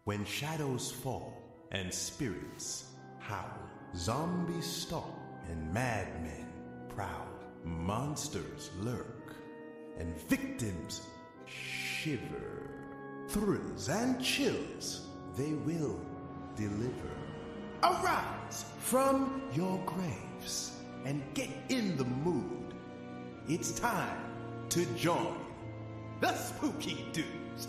When shadows fall and spirits howl, zombies stalk and madmen prowl, monsters lurk and victims shiver. Thrills and chills they will deliver. Arise from your graves and get in the mood. It's time to join the Spooky Dudes.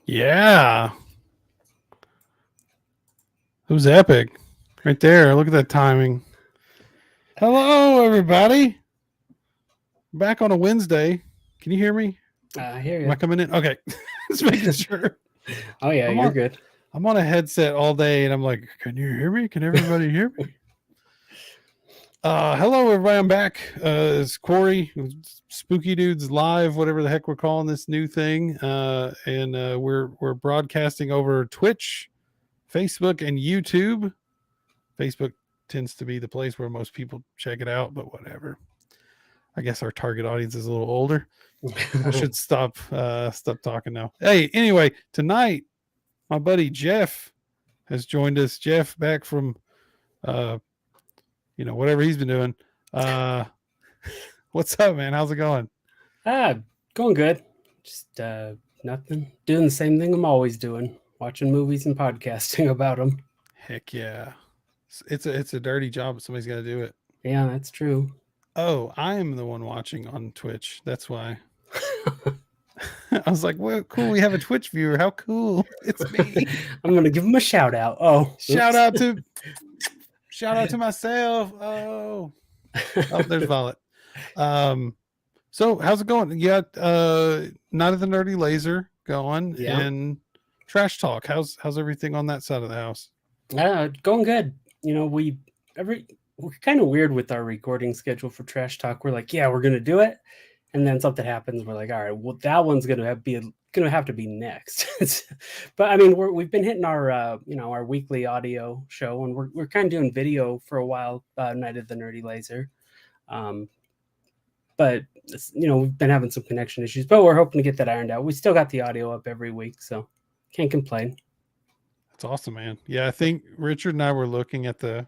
Yeah. It was epic. Right there. Look at that timing. Hello, everybody. Back on a Wednesday. Can you hear me? I hear you. Am I coming in? Okay. Just making sure. Oh, yeah, you're good. I'm on a headset all day, and I'm like, can you hear me? Can everybody hear me? Hello, everybody. I'm back. It's Corey, Spooky Dudes Live, whatever the heck we're calling this new thing. And we're broadcasting over Twitch, Facebook, and YouTube. Facebook tends to be the place where most people check it out, but whatever. I guess our target audience is a little older. I should stop talking now. Hey, anyway, tonight my buddy Jeff has joined us. Jeff back from whatever he's been doing. What's up, man? How's it going? Going good. Just nothing. Doing the same thing I'm always doing. Watching movies and podcasting about them. Heck yeah. It's a dirty job, but somebody's got to do it. Yeah, that's true. Oh, I am the one watching on Twitch. That's why. I was like, well, cool. We have a Twitch viewer. How cool. It's me. I'm going to give him a shout out. Oh, shout out to myself. Oh, there's Violet. So how's it going? You got Night of the Nerdy Laser going and Trash Talk. How's everything on that side of the house? Going good. You know, we're kind of weird with our recording schedule for Trash Talk. We're like, yeah, we're gonna do it, and then something happens. We're like, all right, well, that one's gonna have to be next. But I mean, we've been hitting our our weekly audio show, and we're kind of doing video for a while. Night of the Nerdy Laser, but we've been having some connection issues, but we're hoping to get that ironed out. We still got the audio up every week, so can't complain. That's awesome, man. Yeah, I think Richard and I were looking at the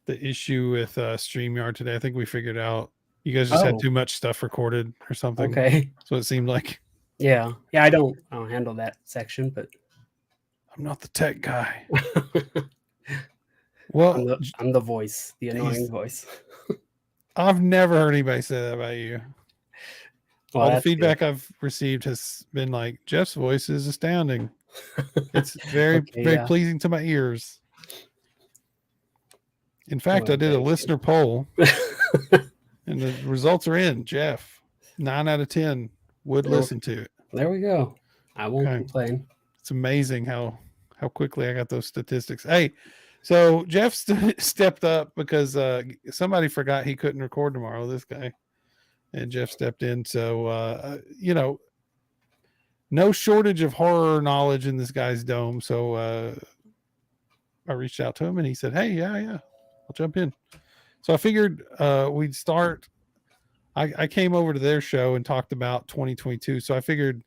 issue with StreamYard today. I think we figured out you guys just had too much stuff recorded or something. Okay. So it seemed like. Yeah. I don't handle that section, but I'm not the tech guy. Well, I'm the voice, the annoying voice. I've never heard anybody say that about you. Well, all the feedback I've received has been like, Jeff's voice is astounding. It's very pleasing to my ears. In fact, I did a listener poll and the results are in. Jeff, 9 out of 10 would listen to it. There we go. I won't complain. It's amazing how quickly I got those statistics. Hey, so Jeff stepped up because somebody forgot he couldn't record tomorrow, this guy. And Jeff stepped in. So, no shortage of horror knowledge in this guy's dome. So I reached out to him and he said, hey, yeah, I'll jump in. So I figured we'd start. I came over to their show and talked about 2022. So I figured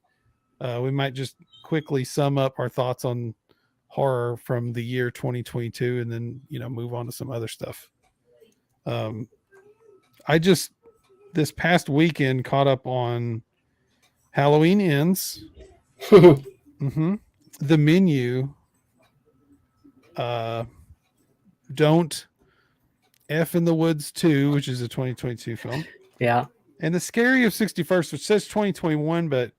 we might just quickly sum up our thoughts on horror from the year 2022 and then, move on to some other stuff. This past weekend caught up on Halloween Ends, The Menu, Don't F in the Woods 2, which is a 2022 film. Yeah. And The Scary of 61st, which says 2021, but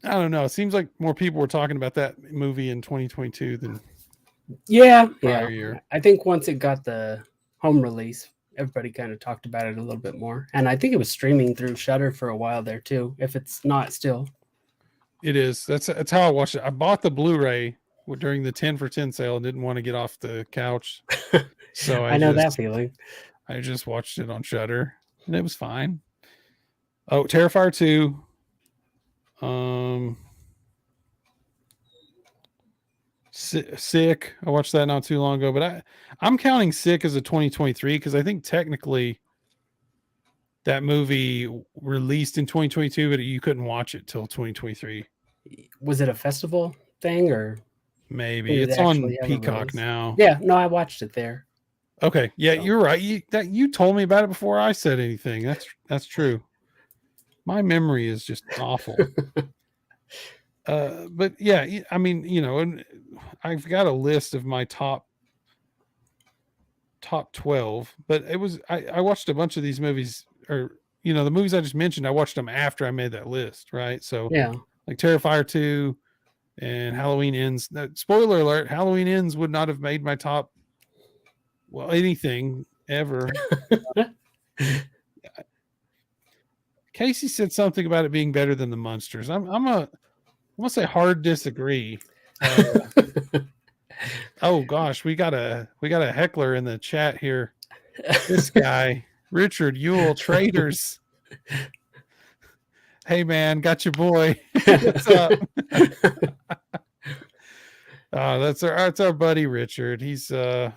I don't know. It seems like more people were talking about that movie in 2022 than prior year. I think once it got the home release, everybody kind of talked about it a little bit more. And I think it was streaming through Shudder for a while there too, if it's not still. It is. That's how I watched it. I bought the Blu-ray during the 10 for 10 sale and didn't want to get off the couch. So I know that feeling. I just watched it on Shudder and it was fine. Oh, Terrifier 2. Sick. I watched that not too long ago, but I'm counting Sick as a 2023 because I think technically that movie released in 2022, but you couldn't watch it till 2023. Was it a festival thing or Maybe did it it's on actually have a Peacock release? now. Yeah, no, I watched it there. Okay, yeah, So. you're right. You told me about it before I said anything. That's true. My memory is just awful. But yeah, I mean, and I've got a list of my top 12, but I watched a bunch of these movies, or the movies I just mentioned, I watched them after I made that list, right? So Yeah. like Terrifier 2 and Halloween Ends. Spoiler alert, Halloween Ends would not have made my top, well, anything ever. Casey said something about it being better than the Munsters. I'm gonna say hard disagree. Oh gosh, we got a heckler in the chat here. This guy, Richard Yule, Traders. Hey man, got your boy. What's up? That's our buddy Richard. He's doing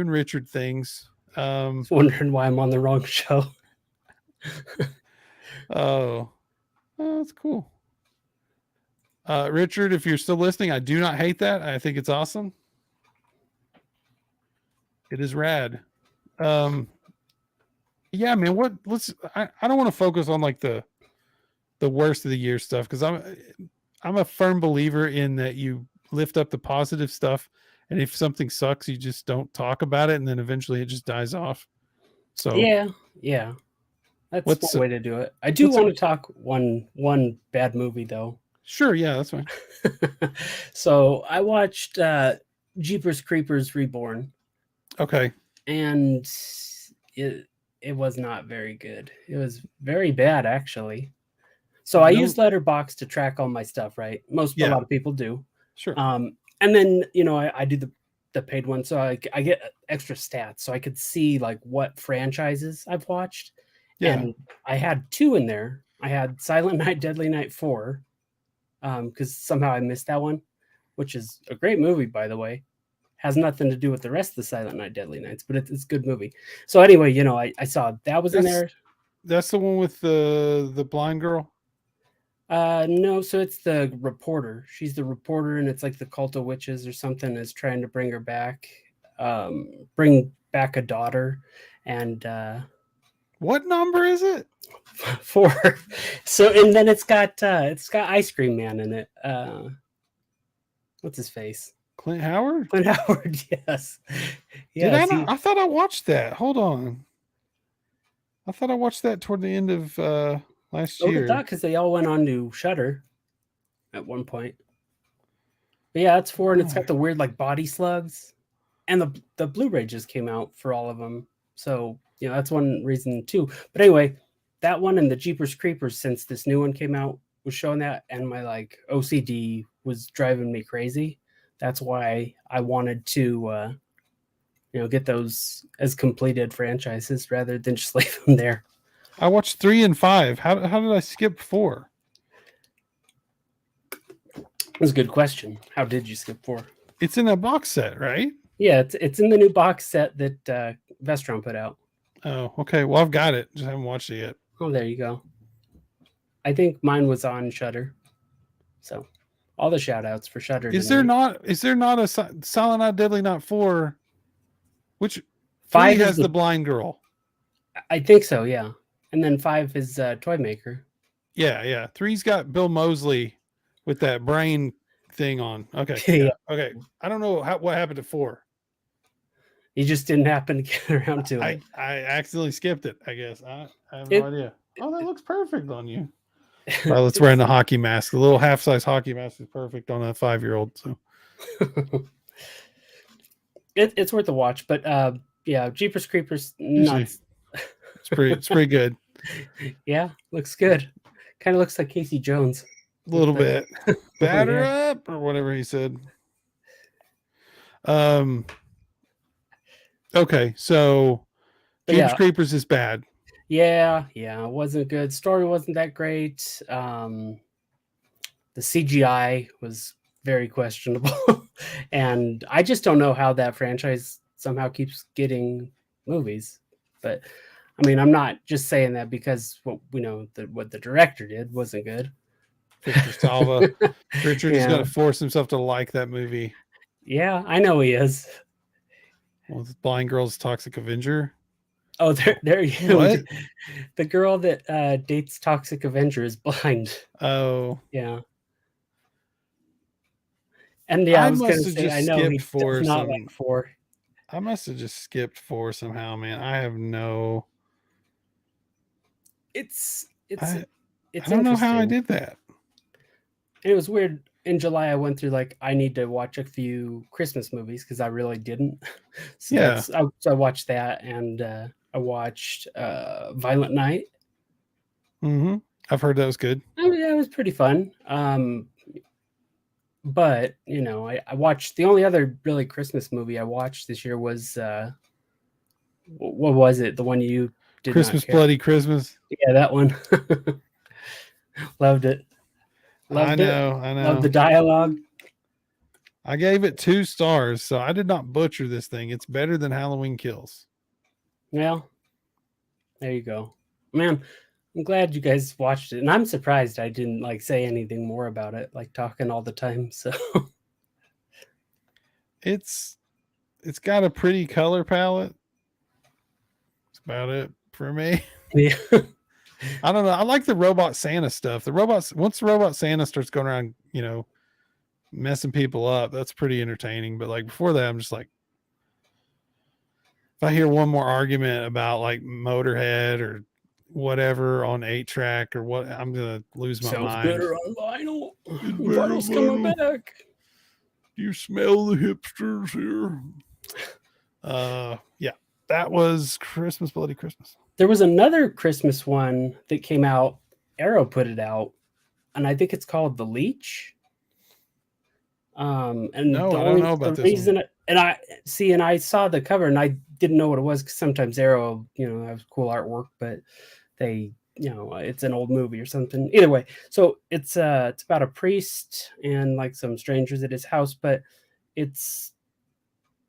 Richard things. I was wondering why I'm on the wrong show. Oh, that's cool. Richard, if you're still listening, I do not hate that. I think it's awesome. It is rad. Yeah, man. I don't want to focus on like the worst of the year stuff because I'm a firm believer in that you lift up the positive stuff, and if something sucks, you just don't talk about it, and then eventually it just dies off. So yeah, that's one way to do it. I do want to talk one bad movie though. Sure, yeah, that's fine. So I watched Jeepers Creepers Reborn. Okay, and it was not very good. It was very bad actually. So I use Letterboxd to track all my stuff, right? A lot of people do. Sure. And then I do the paid one, so I get extra stats, so I could see like what franchises I've watched. Yeah. And I had 2 in there. I had Silent Night, Deadly Night 4, because somehow I missed that one, which is a great movie, by the way. Has nothing to do with the rest of the Silent Night, Deadly Nights, but it's a good movie. So anyway, I saw that was in there. That's the one with the blind girl? No, so it's the reporter. She's the reporter, and it's like the cult of witches or something is trying to bring her back, bring back a daughter. And what number is it? 4. So, and then it's got Ice Cream Man in it. What's his face? Clint Howard? Clint Howard, yes. I thought I watched that. Hold on. I thought I watched that toward the end of last year. Because they all went on to Shudder at one point. But yeah, it's 4, and it's got the weird like body slugs. And the Blu-ray just came out for all of them. So, that's one reason too. But anyway, that one and the Jeepers Creepers, since this new one came out, was showing that, and my like OCD was driving me crazy. That's why I wanted to, get those as completed franchises rather than just leave them there. I watched 3 and 5. How did I skip 4? That's a good question. How did you skip 4? It's in a box set, right? Yeah, it's in the new box set that Vestron put out. Oh, okay. Well, I've got it. Just haven't watched it yet. Oh, there you go. I think mine was on Shudder. So all the shout outs for Shudder. Is there not a Silent Night, Deadly Night 4? Which 5 has the blind girl? I think so, yeah. And then 5 is Toy Maker. Yeah. 3's got Bill Moseley with that brain thing on. Okay. Yeah. Okay. I don't know what happened to 4. You just didn't happen to get around to it. I accidentally skipped it, I guess. I have no idea. Oh, that looks perfect on you. Well, it's wearing the hockey mask. The little half-size hockey mask is perfect on a 5-year-old. So it's worth a watch. But yeah, Jeepers Creepers, nuts. It's pretty good. Yeah, looks good. Kind of looks like Casey Jones. A little bit. Batter up or whatever he said. Okay, so Jeepers Creepers is bad. Yeah, it wasn't good. Story wasn't that great. The CGI was very questionable. And I just don't know how that franchise somehow keeps getting movies. But I mean, I'm not just saying that because what the director did wasn't good. Victor Salva. Richard is Yeah. going to force himself to like that movie. Yeah, I know he is. Well, Blind Girl's Toxic Avenger. Oh, there you go. What? The girl that dates Toxic Avenger is blind. Oh, Yeah. And yeah, I was must gonna have say, just I know he skipped four. does not like 4. I must have just skipped 4 somehow, man. I have no. It's I it's don't know how I interesting. did that. And it was weird. In July, I went through like I need to watch a few Christmas movies because I really didn't. So Yeah. I watched that, and I watched Violent Night. Mm-hmm. I've heard that was good. Oh yeah, it was pretty fun. But I watched the only other really Christmas movie I watched this year was what was it? The one you did Christmas not care. Bloody Christmas. Yeah, that one. Loved it. I Loved it. know. Loved the dialogue. I gave it 2 stars, so I did not butcher this thing. It's better than Halloween Kills. Well, there you go, man. I'm glad you guys watched it, and I'm surprised I didn't like say anything more about it, like talking all the time. So It's got a pretty color palette. That's about it for me. yeah, I don't know. I like the Robot Santa stuff. Once the Robot Santa starts going around, messing people up, that's pretty entertaining. But like before that, I'm just like, if I hear one more argument about like Motorhead or whatever on 8-track or what, I'm gonna lose my sounds mind. better on vinyl. Vinyl's coming back. Do you smell the hipsters here? Yeah, that was Christmas Bloody Christmas. There was another Christmas one that came out. Arrow put it out, and I think it's called The Leech. And No, the I don't know about the this reason, one. and I saw the cover and I didn't know what it was because sometimes Arrow, has cool artwork, but they, it's an old movie or something. Either way, so it's about a priest and like some strangers at his house, but it's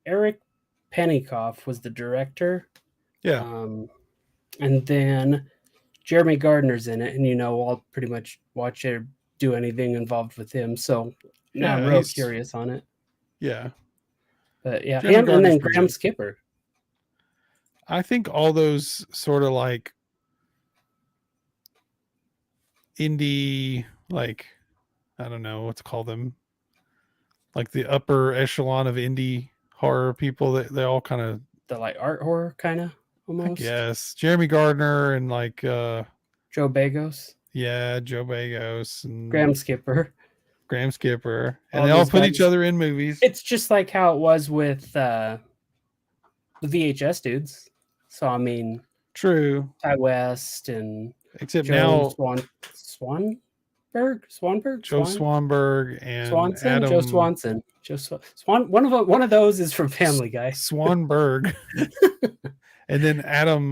Eric Pennycoff was the director. Yeah. And then Jeremy Gardner's in it, and I'll pretty much watch it or do anything involved with him. So now I'm real curious on it. Yeah. But yeah, Jeremy and then Gardner's Graham Skipper. I think all those sort of like indie, like, I don't know what to call them, like the upper echelon of indie horror people, that they all kind of The like art horror kind of almost. Yes, Jeremy Gardner and like Joe Bagos. Yeah, Joe Bagos and Graham Skipper. And they all put each other in movies. It's just like how it was with the VHS dudes. So I mean, true. Ty West and except Joe now Swanberg, Joe Swanberg and Swanson, Adam Joe Swanson, one of those is from Family Guy. Swanberg, and then Adam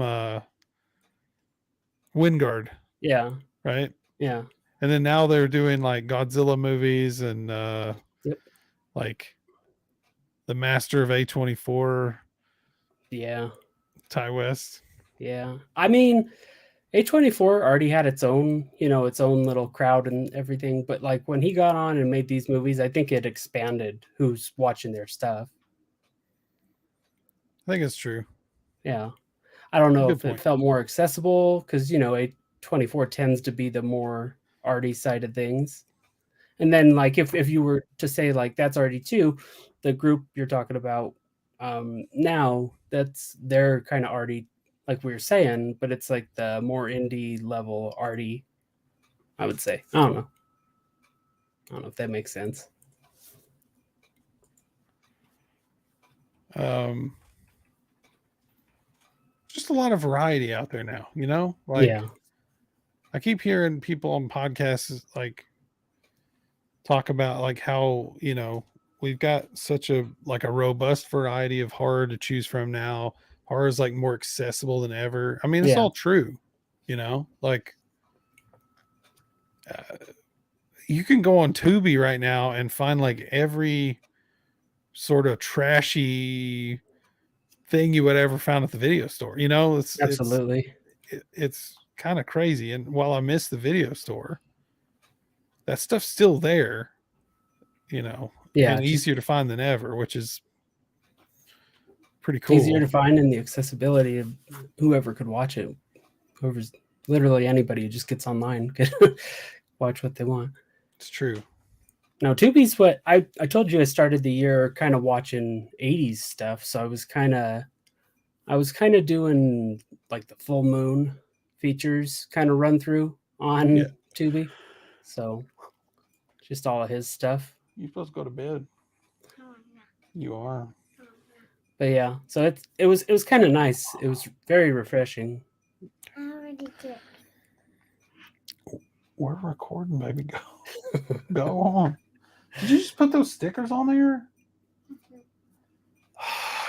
Wingard. Yeah. Right. Yeah. And then now they're doing like Godzilla movies and like the Master of A24. Yeah. Ty West. Yeah. I mean, A24 already had its own, its own little crowd and everything. But like when he got on and made these movies, I think it expanded who's watching their stuff. I think it's true. Yeah. I don't know if it felt more accessible because, A24 tends to be the more arty side of things. And then like if you were to say like that's already too, the group you're talking about now, they're kind of arty, like we were saying, but it's like the more indie level arty, I would say. I don't know if that makes sense. Just a lot of variety out there now, like I keep hearing people on podcasts like talk about like how, we've got such a robust variety of horror to choose from now. Horror is like more accessible than ever. I mean, it's all true, like you can go on Tubi right now and find like every sort of trashy thing you would ever found at the video store. You know, Absolutely. it's kind of crazy. And while I miss the video store, that stuff's still there, you know, Yeah, and just easier to find than ever, which is pretty easier to cool. find, and the accessibility of whoever could watch it. Whoever's literally anybody who just gets online could watch what they want. It's true. Now, Tubi's what I told you I started the year kind of watching 80s stuff. So I was kind of doing like the full moon features kind of run through on Yeah. Tubi. So just all of his stuff. You're supposed to go to bed. You are. But yeah, so it was kind of nice. It was very refreshing. I already did. We're recording, baby. Go. Go on. Did you just put those stickers on there?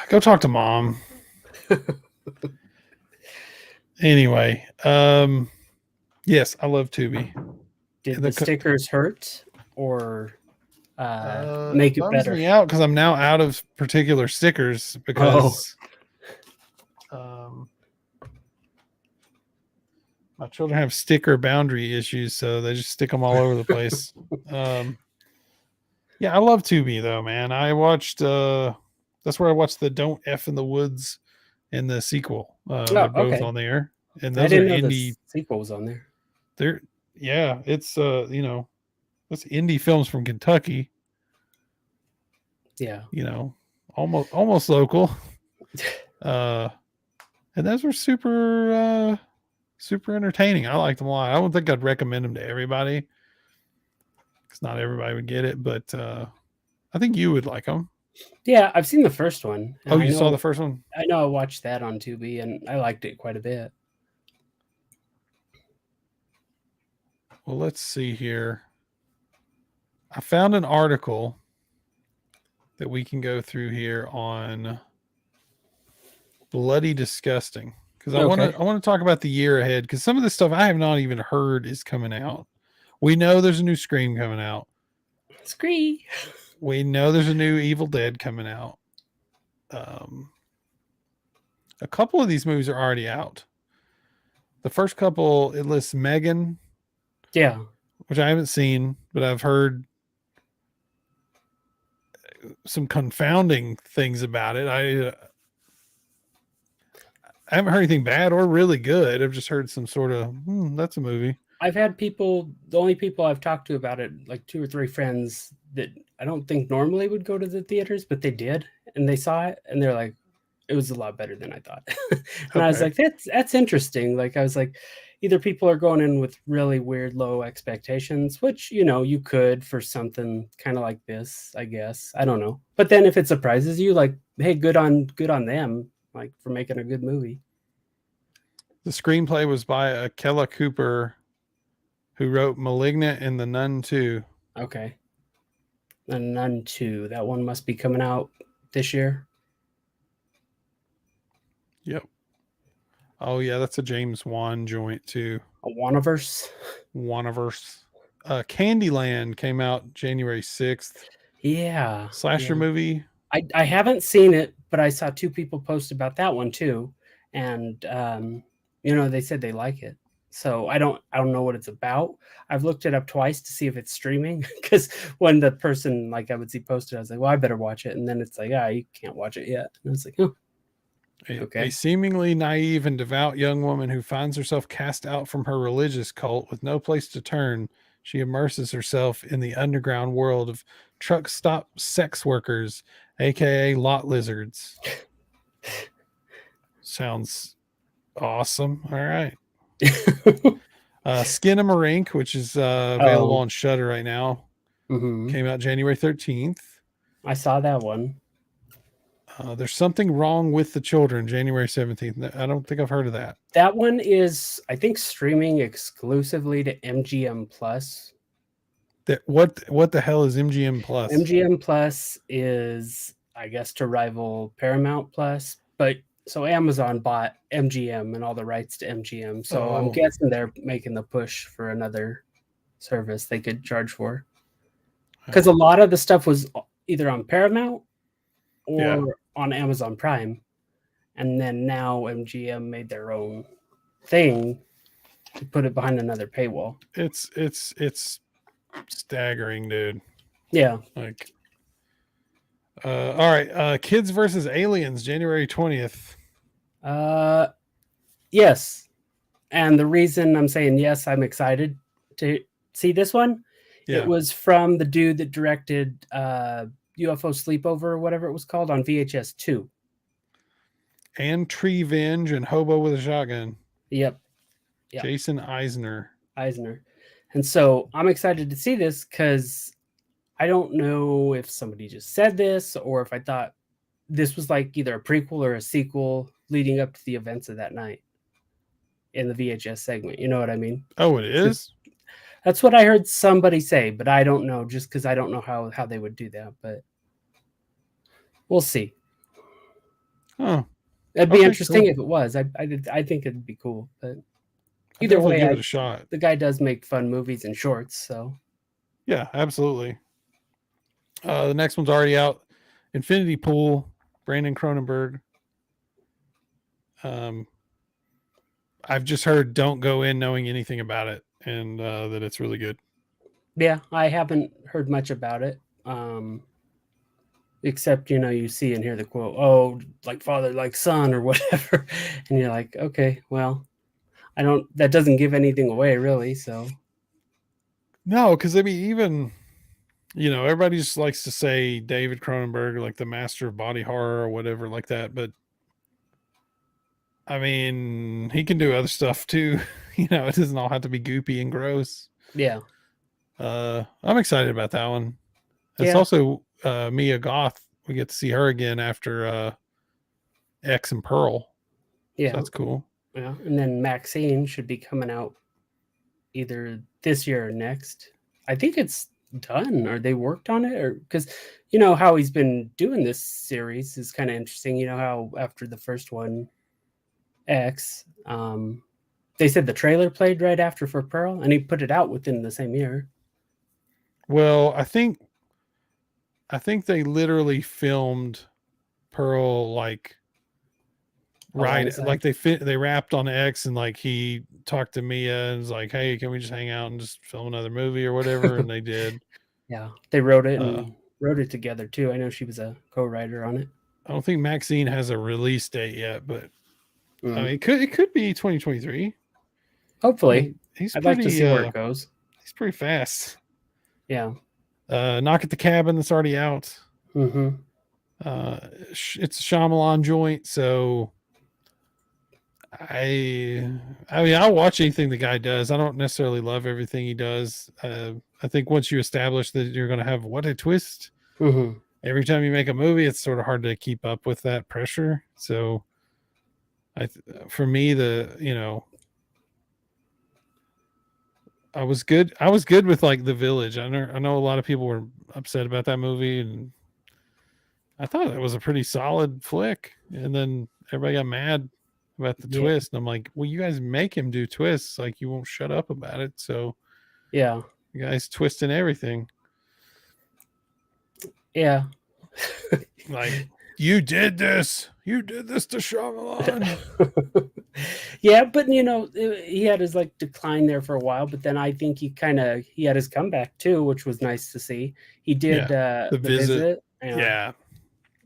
Go talk to mom. Anyway, yes, I love Tubi. Did The the co- stickers hurt or make it bums better? me out because I'm now out of particular stickers because my children have sticker boundary issues, so they just stick them all over the place. Yeah, I love Tubi though, man. I watched that's where I watched the Don't F in the Woods and the sequel. They're both okay. on there. And I those are didn't know indie. the sequel was on there. They're yeah, it's you know, that's indie films from Kentucky. Yeah. You know, almost local. And those were super entertaining. I liked them a lot. I don't think I'd recommend them to everybody because not everybody would get it, but I think you would like them. Yeah, I've seen the first one. Oh, you saw the first one? I know I watched that on Tubi and I liked it quite a bit. Well, let's see here. I found an article that we can go through here on Bloody Disgusting because I want to talk about the year ahead because some of the stuff I have not even heard is coming out. We know there's a new Scream coming out. Scree. We know there's a new Evil Dead coming out. A couple of these movies are already out. The first couple, it lists Megan. Yeah. Which I haven't seen, but I've heard some confounding things about it. I haven't heard anything bad or really good. I've just heard some sort of, that's a movie. I've had people, the only people I've talked to about it, like 2 or 3 friends that I don't think normally would go to the theaters, but they did, and they saw it, and they're like, it was a lot better than I thought. And I was like, that's interesting. Like, I was like, either people are going in with really weird, low expectations, which, you know, you could for something kind of like this, I guess. I don't know. But then if it surprises you, like, hey, good on them, like, for making a good movie. The screenplay was by Akela Cooper, who wrote Malignant and The Nun 2. Okay. The Nun 2. That one must be coming out this year. Yep. Oh, yeah, that's a James Wan joint, too. A Waniverse? Waniverse. Candyland came out January 6th. Yeah. Slasher movie. I haven't seen it, but I saw 2 people post about that one, too. And, you know, they said they like it. So I don't know what it's about. I've looked it up twice to see if it's streaming because when the person like I would see posted, I was like, well, I better watch it. And then it's like, you can't watch it yet. And I was like, oh, okay. A seemingly naive and devout young woman who finds herself cast out from her religious cult with no place to turn. She immerses herself in the underground world of truck stop sex workers, aka lot lizards. Sounds awesome. All right. Skinamarink, which is available on Shudder right now, came out January 13th. I saw that one. There's Something Wrong with the Children, January 17th. I don't think I've heard of that. That one is, I think, streaming exclusively to MGM Plus. What the hell is MGM Plus? MGM Plus is, I guess, to rival Paramount Plus, but so Amazon bought MGM and all the rights to MGM. So I'm guessing they're making the push for another service they could charge for. Because a lot of the stuff was either on Paramount or on Amazon Prime. And then now MGM made their own thing to put it behind another paywall. It's staggering, dude. Yeah. Like, all right, Kids versus Aliens, January 20th. Yes. And the reason I'm saying yes, I'm excited to see this one. Yeah. It was from the dude that directed UFO Sleepover or whatever it was called on VHS 2. And Treevenge and Hobo with a Shotgun. Yep. Jason Eisner. And so I'm excited to see this because I don't know if somebody just said this or if I thought this was like either a prequel or a sequel leading up to the events of that night in the VHS segment. You know what I mean? Oh, it is? That's what I heard somebody say, but I don't know just because I don't know how they would do that. But we'll see. Oh. It'd be interesting if it was. I think it'd be cool. But either way, give it a shot. The guy does make fun movies and shorts, so yeah, absolutely. The next one's already out. Infinity Pool, Brandon Cronenberg. I've just heard don't go in knowing anything about it, and that it's really good. Yeah, I haven't heard much about it. Except, you see and hear the quote, "Oh, like father, like son," or whatever. And you're like, okay, well, that doesn't give anything away really. So no, because I mean, even, everybody just likes to say David Cronenberg, like the master of body horror or whatever like that. But I mean, he can do other stuff too. It doesn't all have to be goopy and gross. Yeah. I'm excited about that one. It's also Mia Goth. We get to see her again after X and Pearl. Yeah. So that's cool. Yeah. And then Maxine should be coming out either this year or next. I think it's done, or they worked on it, or because how he's been doing this series is kind of interesting. How after the first one, X, they said the trailer played right after for Pearl, and he put it out within the same year. Well, I think they literally filmed Pearl like right, like they wrapped on X, and like he talked to Mia and was like, "Hey, can we just hang out and just film another movie or whatever?" And they did. Yeah, they wrote it and wrote it together too. I know she was a co-writer on it. I don't think Maxine has a release date yet, but I mean, it could be 2023. Hopefully, I'd like to see where it goes. He's pretty fast. Yeah. Knock at the Cabin, that's already out. Mm-hmm. It's a Shyamalan joint, so I mean, I'll watch anything the guy does. I don't necessarily love everything he does. I think once you establish that you're going to have what a twist every time you make a movie, it's sort of hard to keep up with that pressure. So, for me, I was good. I was good with like The Village. I know a lot of people were upset about that movie, and I thought it was a pretty solid flick. And then everybody got mad about the twist, and I'm like, well, you guys make him do twists, like you won't shut up about it. So yeah, you guys twisting everything. Yeah. Like, you did this to Shyamalan. Yeah, but he had his like decline there for a while, but then I think he had his comeback too, which was nice to see. He did the visit. Yeah.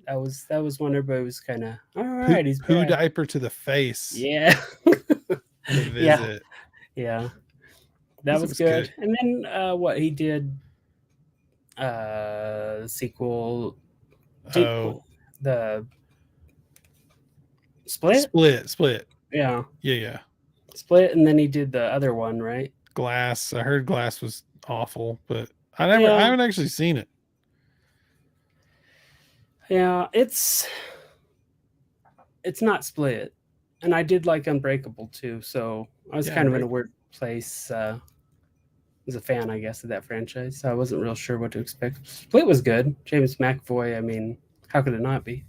That was when everybody was kind of all right. He's poo diaper to the face. Yeah. The visit. Yeah. That was good. And then what he did sequel the Split. Yeah. Split, and then he did the other one, right? Glass. I heard Glass was awful, but I haven't actually seen it. Yeah, it's not Split. And I did like Unbreakable too, so I was kind of in a weird place as a fan, I guess, of that franchise. So I wasn't real sure what to expect. Split was good. James McAvoy, I mean, how could it not be?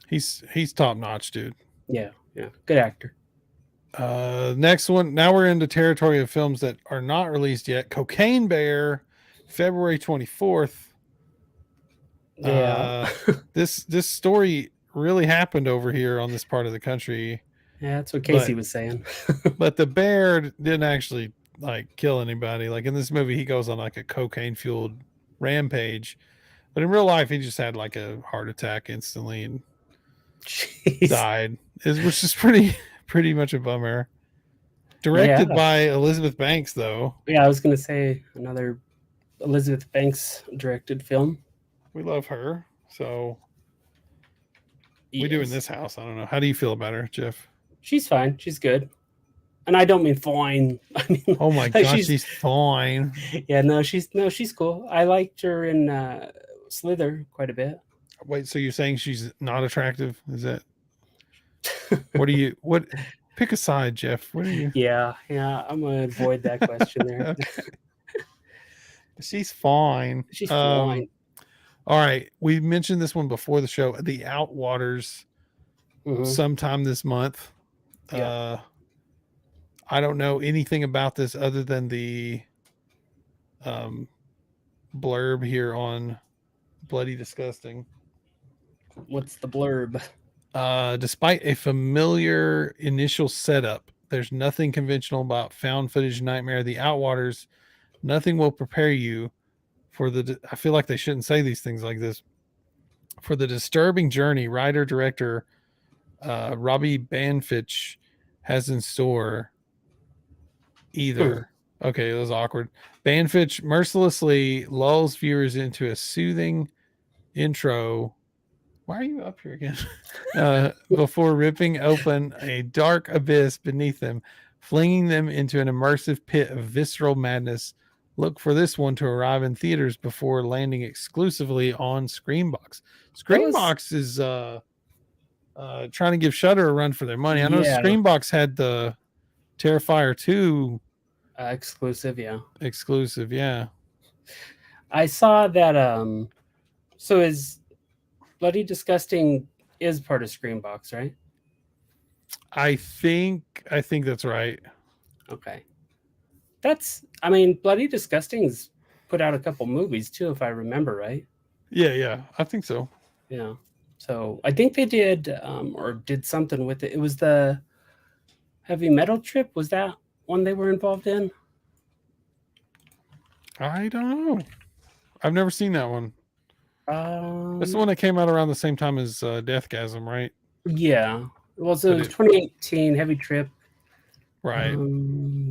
He's top notch, dude. Yeah. Good actor. Next one. Now we're into territory of films that are not released yet. Cocaine Bear, February 24th. Yeah. This story really happened over here on this part of the country, Yeah, that's what Casey was saying. but the bear didn't actually like kill anybody. Like in this movie, he goes on like a cocaine fueled rampage, but in real life, he just had like a heart attack instantly and Jeez. died. Which is pretty much a bummer. Directed Yeah. by Elizabeth Banks, though. Yeah, I was gonna say another Elizabeth Banks directed film. We love her, so we do in this house. I don't know. How do you feel about her, Jeff? She's fine. She's good. And I don't mean fine. I mean, Oh my like gosh, she's fine. Yeah, no, she's cool. I liked her in Slither quite a bit. Wait, so you're saying she's not attractive? Is that what pick a side, Jeff? What are you? Yeah, I'm gonna avoid that question there. Okay. She's fine. She's fine. All right. We mentioned this one before the show. The Outwaters sometime this month. Yeah. I don't know anything about this other than the blurb here on Bloody Disgusting. What's the blurb? Despite a familiar initial setup, there's nothing conventional about found footage nightmare. The Outwaters, nothing will prepare you for I feel like they shouldn't say these things like this. For the disturbing journey, writer-director Robbie Banfitch has in store either. Okay, that was awkward. Banfitch mercilessly lulls viewers into a soothing intro. Why are you up here again? Before ripping open a dark abyss beneath them, flinging them into an immersive pit of visceral madness. Look for this one to arrive in theaters before landing exclusively on Screambox. Screambox is trying to give Shudder a run for their money. I know Screambox had the Terrifier 2 exclusive, yeah. I saw that so is Bloody Disgusting is part of Screambox, right? I think that's right. Okay. Bloody Disgusting's put out a couple movies too, if I remember right. Yeah, I think so. Yeah. So I think they did or did something with it. It was the Heavy Metal Trip. Was that one they were involved in? I don't know. I've never seen that one. That's the one that came out around the same time as Deathgasm, right? Yeah. Well, so it was 2018 Heavy Trip. Right.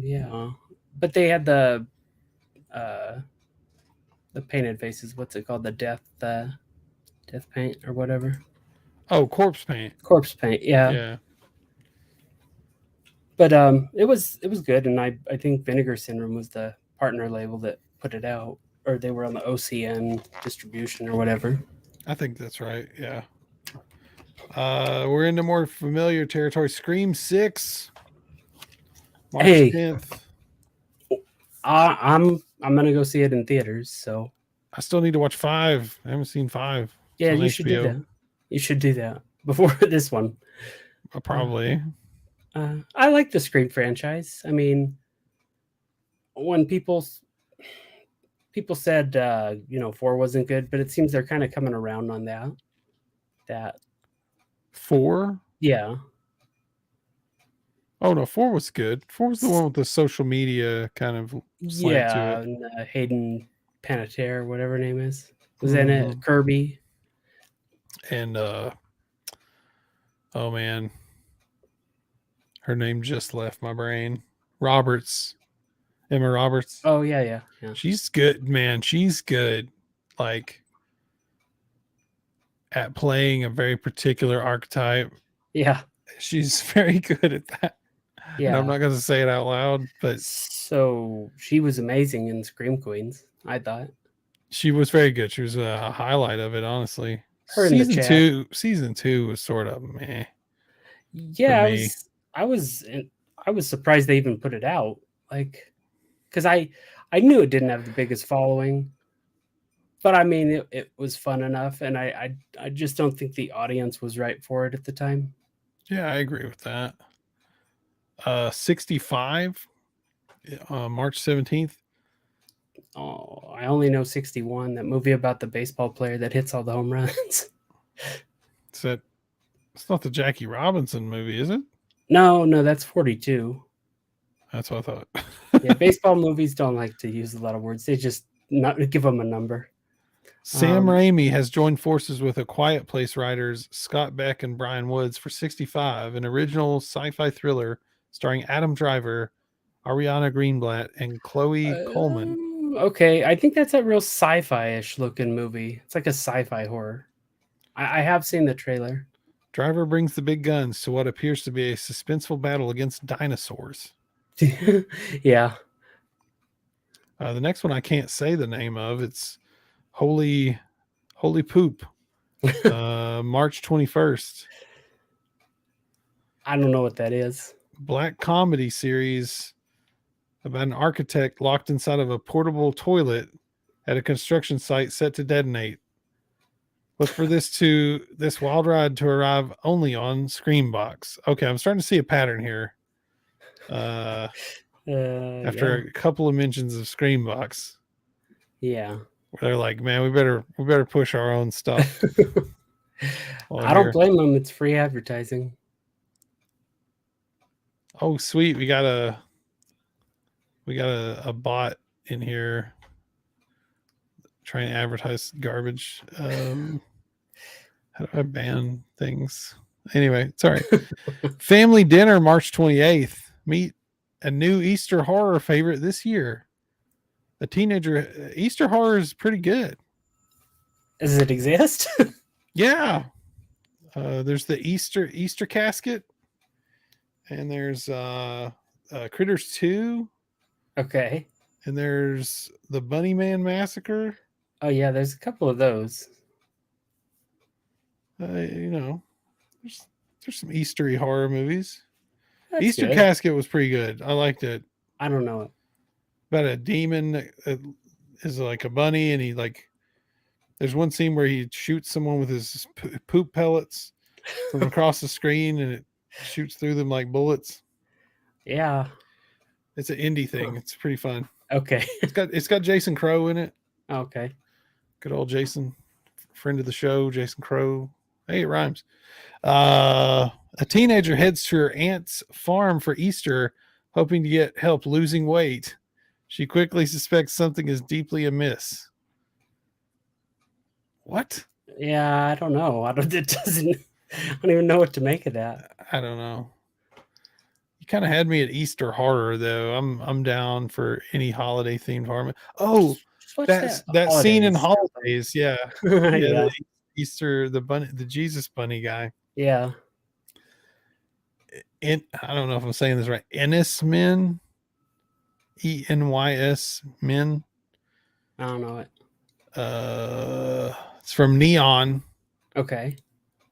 Yeah. But they had the painted faces. What's it called? The death paint or whatever. Oh, corpse paint. Corpse paint. Yeah. Yeah. But it was good, and I think Vinegar Syndrome was the partner label that put it out, or they were on the OCN distribution or whatever. I think that's right. Yeah. We're into more familiar territory. Scream 6. March 10th. I'm gonna go see it in theaters. So I still need to watch 5. I haven't seen 5. Yeah, you should do that. You should do that before this one. Probably. I like the Scream franchise. I mean, when people said 4 wasn't good, but it seems they're kind of coming around on that 4? Yeah. Oh no, 4 was good. 4 was the one with the social media kind of slant to it. And Hayden Panettiere, whatever her name is, was in it. Kirby. And oh man, her name just left my brain. Emma Roberts. Oh yeah. She's good, man. She's good. Like at playing a very particular archetype. Yeah. She's very good at that. Yeah. And I'm not going to say it out loud, but so she was amazing in Scream Queens, I thought. She was very good. She was a highlight of it, honestly. Her Season 2 was sort of meh. Yeah, I was surprised they even put it out. Like, because I knew it didn't have the biggest following, but I mean it was fun enough, and I just don't think the audience was right for it at the time. Yeah, I agree with that. 65, March 17th. Oh, I only know 61. That movie about the baseball player that hits all the home runs. It's not the Jackie Robinson movie, is it? No, that's 42. That's what I thought. Yeah, baseball movies don't like to use a lot of words. They just not give them a number. Sam Raimi has joined forces with A Quiet Place writers Scott Beck and Brian Woods for 65, an original sci-fi thriller starring Adam Driver, Ariana Greenblatt, and Chloe Coleman. Okay, I think that's a real sci-fi-ish looking movie. It's like a sci-fi horror. I have seen the trailer. Driver brings the big guns to what appears to be a suspenseful battle against dinosaurs. Yeah. The next one I can't say the name of. It's Holy Poop. March 21st. I don't know what that is. Black comedy series about an architect locked inside of a portable toilet at a construction site set to detonate. Look for this wild ride to arrive only on Screambox. Okay, I'm starting to see a pattern here. After a couple of mentions of Screambox. Yeah. They're like, man, we better push our own stuff. I don't blame them. It's free advertising. Oh, sweet. We got a bot in here trying to advertise garbage. How do I ban things? Anyway, sorry. Family dinner, March 28th. Meet a new Easter horror favorite this year. A teenager. Easter horror is pretty good. Does it exist? Yeah. There's the Easter casket, and there's Critters 2. Okay. And there's the Bunny Man Massacre. Oh yeah, there's a couple of those. There's some Eastery horror movies. That's Easter good. Casket was pretty good. I liked it. I don't know it. About a demon that is like a bunny, and there's one scene where he shoots someone with his poop pellets from across the screen, and it shoots through them like bullets. Yeah. It's an indie thing. It's pretty fun. Okay. It's got Jason Crow in it. Okay. Good old Jason, friend of the show, Jason Crow. Hey, it rhymes. A teenager heads to her aunt's farm for Easter, hoping to get help losing weight. She quickly suspects something is deeply amiss. What? Yeah, I don't know. I don't even know what to make of that. I don't know. You kind of had me at Easter horror, though. I'm down for any holiday themed horror. Oh, that scene in Holidays. Yeah. Yeah. Easter, the Jesus bunny guy. Yeah. I don't know if I'm saying this right. Enys Men. ENYS Men. I don't know it. It's from Neon. Okay.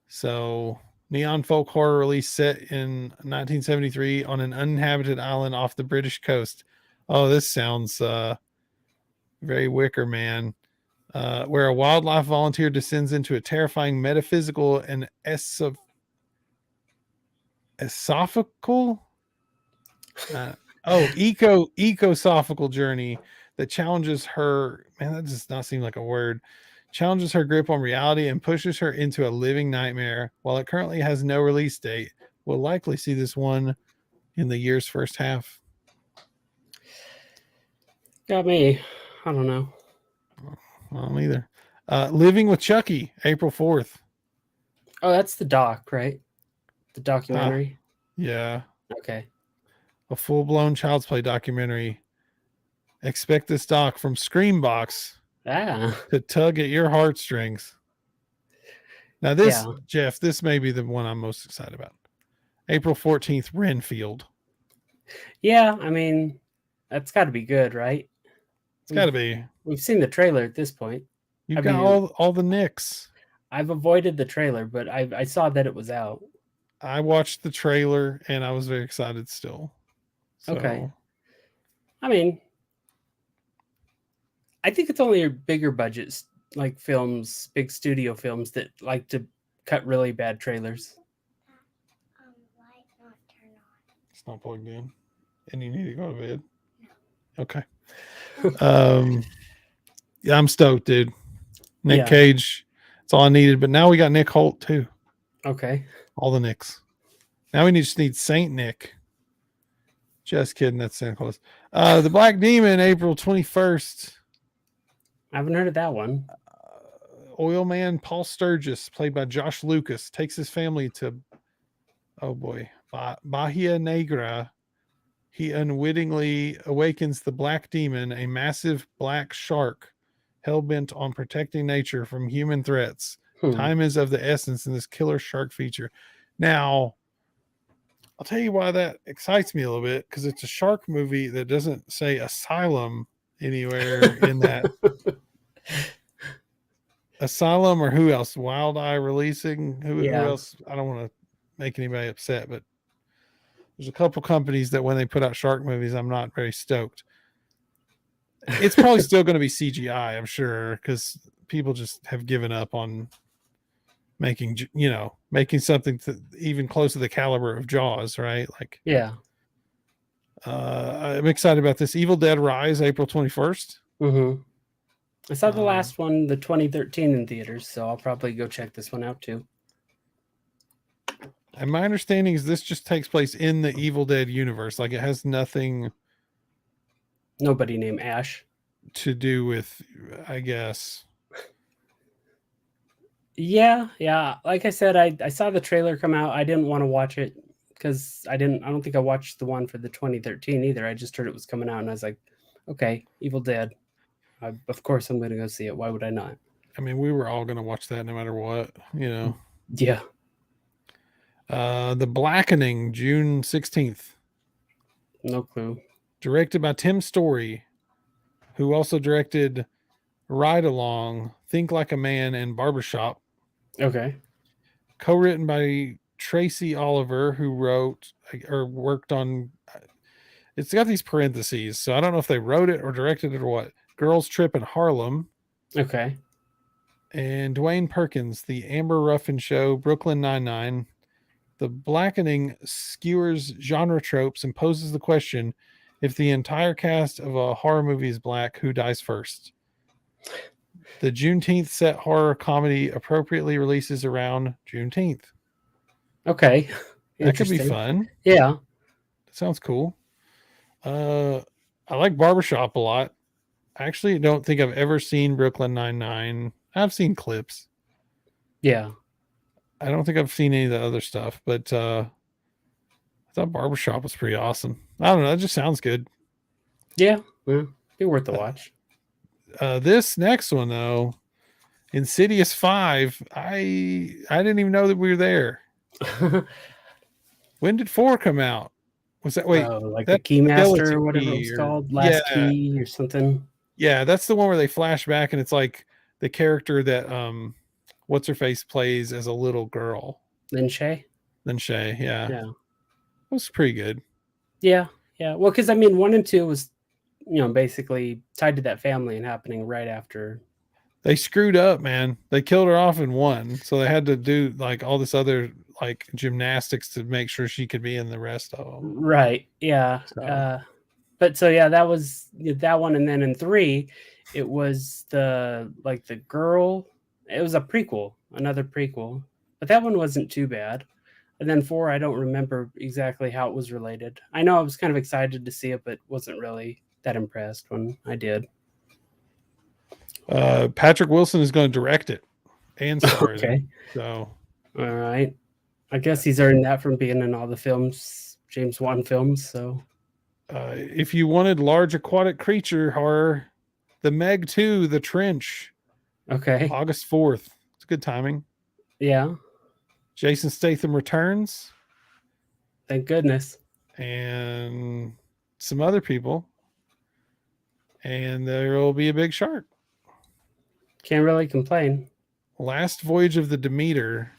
So Neon folk horror release set in 1973 on an uninhabited island off the British coast. Oh, this sounds very Wicker Man. Where a wildlife volunteer descends into a terrifying metaphysical and esophageal ecosophical journey that challenges her. Man, that does not seem like a word. Challenges her grip on reality and pushes her into a living nightmare. While it currently has no release date, we'll likely see this one in the year's first half. Got me. I don't know. Well, neither. Living with Chucky, April 4th. Oh, that's the doc, right? The documentary. Yeah. Okay. A full-blown Child's Play documentary. Expect this doc from Screambox to tug at your heartstrings. Now this, yeah. Jeff, this may be the one I'm most excited about. April 14th, Renfield. Yeah, I mean, that's got to be good, right? It's got to be. We've seen the trailer at this point. You've got all the nicks. I've avoided the trailer, but I saw that it was out. I watched the trailer, and I was very excited still. So. Okay. I mean, I think it's only bigger budgets, like films, big studio films that like to cut really bad trailers. It's not plugged in, and you need to go to bed. Okay. Yeah, I'm stoked, dude. Nick Yeah. Cage. That's all I needed. But now we got Nick Holt too. Okay. All the Nicks. Now we just need Saint Nick. Just kidding. That's Santa Claus. The Black Demon, April 21st. I haven't heard of that one. Oil man Paul Sturgis, played by Josh Lucas, takes his family to, oh boy, Bahia Negra. He unwittingly awakens the Black Demon, a massive black shark hell-bent on protecting nature from human threats. Time is of the essence in this killer shark feature. Now, I'll tell you why that excites me a little bit, because it's a shark movie that doesn't say asylum anywhere in that. Asylum, or who else? Wild Eye Releasing. Who else? I don't want to make anybody upset, but there's a couple companies that when they put out shark movies, I'm not very stoked. It's probably still going to be CGI, I'm sure, because people just have given up on making something to even close to the caliber of Jaws, right? Like, yeah. I'm excited about this. Evil Dead Rise, April 21st. Mm-hmm. I saw the last one, the 2013, in theaters, so I'll probably go check this one out too. And my understanding is this just takes place in the Evil Dead universe. Like, it has nothing. Nobody named Ash. To do with, I guess. Yeah. Like I said, I saw the trailer come out. I didn't want to watch it because I don't think I watched the one for the 2013 either. I just heard it was coming out and I was like, okay, Evil Dead. Of course I'm going to go see it. Why would I not? I mean, we were all going to watch that no matter what, Yeah. The Blackening, June 16th. No clue. Directed by Tim Story, who also directed Ride Along, Think Like a Man, and Barbershop. Okay. Co-written by Tracy Oliver, who wrote or worked on. It's got these parentheses, so I don't know if they wrote it or directed it or what. Girls Trip in Harlem. Okay. And Dwayne Perkins, The Amber Ruffin Show, Brooklyn Nine-Nine. The Blackening skewers genre tropes and poses the question, if the entire cast of a horror movie is black, who dies first? The Juneteenth set horror comedy appropriately releases around Juneteenth. Okay. That could be fun. Yeah. That sounds cool. I like Barbershop a lot. I actually don't think I've ever seen Brooklyn Nine-Nine. I've seen clips. Yeah. I don't think I've seen any of the other stuff, but I thought Barbershop was pretty awesome. I don't know. That just sounds good. Yeah. Be worth the watch. This next one, though, Insidious 5, I didn't even know that we were there. When did 4 come out? Was that, wait, like the Keymaster or whatever it was called? Last Key or something? Yeah, that's the one where they flash back and it's like the character that what's her face plays as a little girl. Lin Shay, yeah. It was pretty good. Yeah. Well, because I mean, 1 and 2 was, basically tied to that family and happening right after. They screwed up, man. They killed her off in 1, so they had to do like all this other like gymnastics to make sure she could be in the rest of them. Right. Yeah. So. That was that one, and then in 3, it was the girl. It was a prequel, another prequel, but that one wasn't too bad. And then 4, I don't remember exactly how it was related. I know I was kind of excited to see it, but wasn't really that impressed when I did. Patrick Wilson is going to direct it and star in it. So, all right. I guess he's earned that from being in all the films, James Wan films. So, if you wanted large aquatic creature horror, The Meg 2, The Trench. Okay. August 4th. It's good timing. Yeah. Jason Statham returns. Thank goodness. And some other people. And there will be a big shark. Can't really complain. Last Voyage of the Demeter.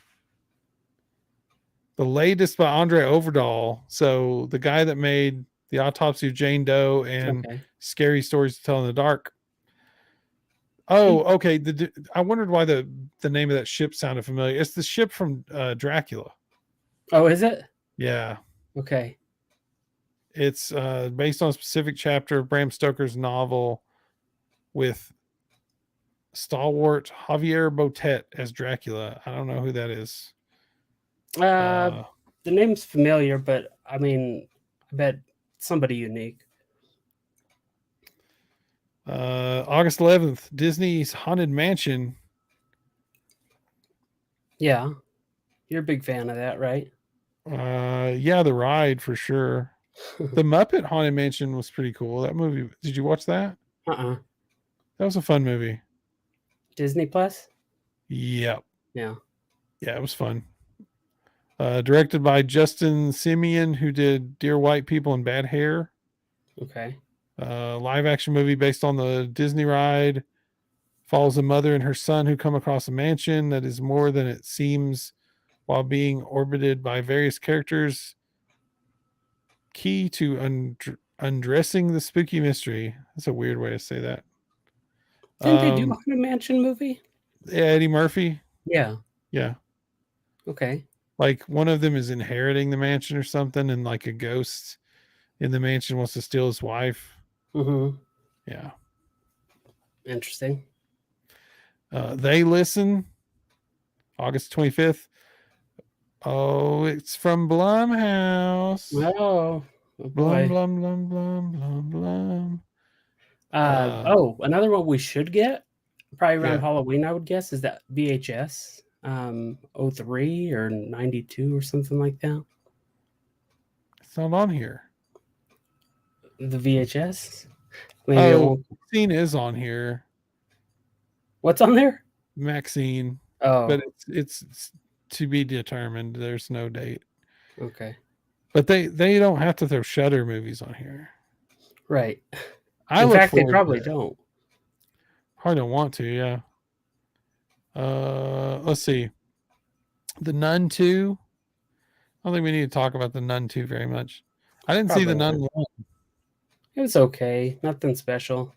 The latest by Andre Overdahl. So the guy that made The Autopsy of Jane Doe and Scary Stories to Tell in the Dark. Oh, okay. I wondered why the name of that ship sounded familiar. It's the ship from Dracula. Oh, is it? Yeah. Okay. It's based on a specific chapter of Bram Stoker's novel with stalwart Javier Botet as Dracula. I don't know who that is. The name's familiar, but I mean, I bet somebody unique. August 11th, Disney's Haunted Mansion. Yeah, you're a big fan of that, right? Yeah, the ride for sure. The Muppet Haunted Mansion was pretty cool. That movie, did you watch that? Uh-uh. That was a fun movie. Disney Plus? Yep. Yeah. Yeah, it was fun. Directed by Justin Simeon, who did Dear White People and Bad Hair. Okay. Live action movie based on the Disney ride. Follows a mother and her son who come across a mansion that is more than it seems while being orbited by various characters. Key to undressing the spooky mystery. That's a weird way to say that. Didn't they do a Haunted Mansion movie? Yeah, Eddie Murphy. Yeah. Yeah. Okay. Like one of them is inheriting the mansion or something, and like a ghost in the mansion wants to steal his wife. Mm-hmm. Yeah. Interesting. They Listen, August 25th. Oh, it's from Blumhouse. Oh, Blum, boy. blum, blum, blum, blum, blum. Another one we should get probably around Yeah. Halloween, I would guess, is that VHS 03 or 92 or something like that. It's not on here. The VHS. Maybe it won't. Maxine is on here. What's on there? Maxine, Oh, but it's to be determined. There's no date. okay. But they don't have to throw Shudder movies on here. Right. I In look fact, they forward to probably that. don't. Probably don't want to, yeah. Let's see. The Nun 2. I don't think we need to talk about the Nun 2 very much. I didn't see the Probably Nun 1. It was okay. Nothing special.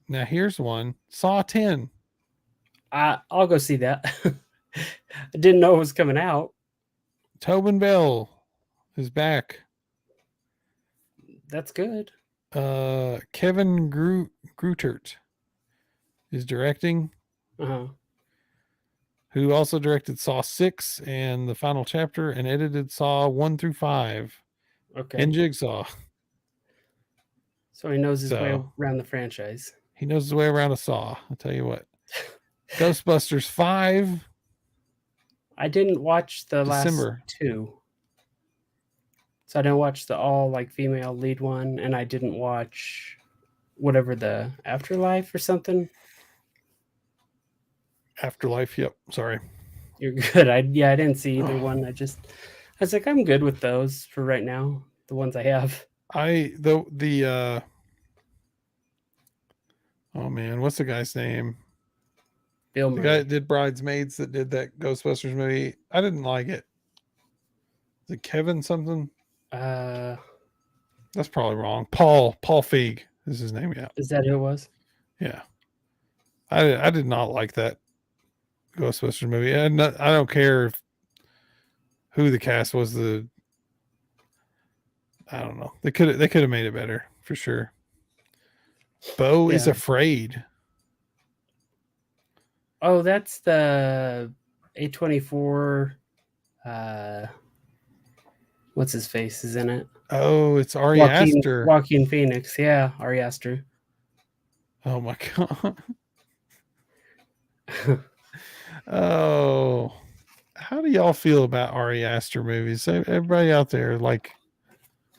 Now here's one. Saw 10. I'll go see that. I didn't know it was coming out. Tobin Bell is back. That's good. Kevin Greutert is directing, Uh-huh. who also directed Saw 6 and the final chapter and edited Saw 1 through 5 Okay. and Jigsaw. So he knows his way So- around the franchise. He knows his way around a Saw. I'll tell you what. Ghostbusters 5. I didn't watch the December. last two. So I didn't watch the all like female lead one, and I didn't watch whatever the Afterlife or something. Afterlife. Yep. Sorry. You're good. I didn't see either one. I was like, I'm good with those for right now. The ones I have. Oh man, what's the guy's name? Bill The Murray. guy that did Bridesmaids that did that Ghostbusters movie. I didn't like it. Is it Kevin something? Is That's probably wrong. Paul Feig is his name. Yeah. that who it was? Yeah. I did not like that Ghostbusters movie. I don't care who the cast was. I don't know. They could have made it better for sure. Beau is Yeah. Afraid. Oh, that's the A24. What's his face is in it? Oh, it's Ari Aster. Joaquin Phoenix. Yeah, Ari Aster. Oh my god. Oh, how do y'all feel about Ari Aster movies? Everybody out there, like,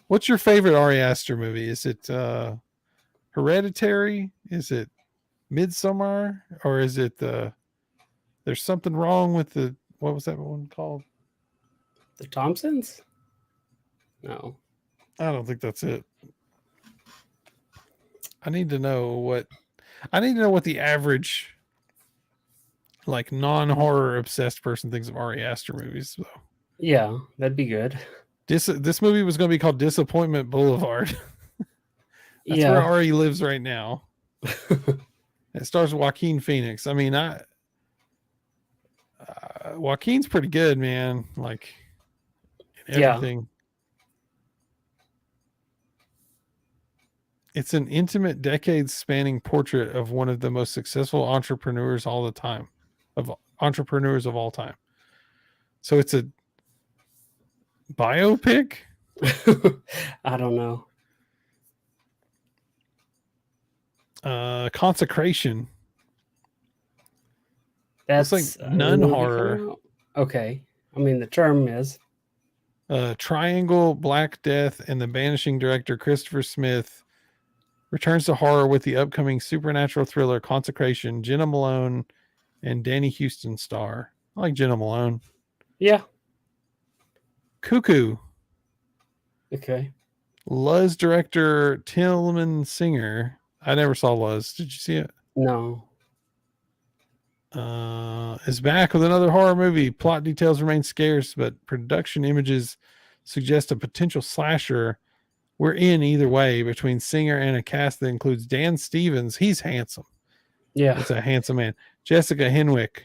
what's your favorite Ari Aster movie? Is it Hereditary? Is it Midsommar? Or is it There's Something Wrong with the, what was that one called? The Thompsons? No. I don't think that's it. I need to know what the average like non-horror obsessed person thinks of Ari Aster movies. So. Yeah, that'd be good. This movie was going to be called Disappointment Boulevard. That's where Ari lives right now. It stars Joaquin Phoenix. I mean, Joaquin's pretty good, man. Like in everything. It's an intimate, decades-spanning portrait of one of the most successful entrepreneurs all time. So it's a biopic. I don't know. Consecration. That's Looks like a new nun movie horror. coming out? Okay. I mean, the term is. Triangle, Black Death, and the Banishing director Christopher Smith returns to horror with the upcoming supernatural thriller Consecration. Jenna Malone and Danny Houston star. I like Jenna Malone. Yeah. Cuckoo. Okay. Luz director Tillman Singer. I never saw Luz. Did you see it? No. Is back with another horror movie. Plot details remain scarce, but production images suggest a potential slasher. We're in either way between Singer and a cast that includes Dan Stevens. He's handsome. Yeah. It's a handsome man. Jessica Henwick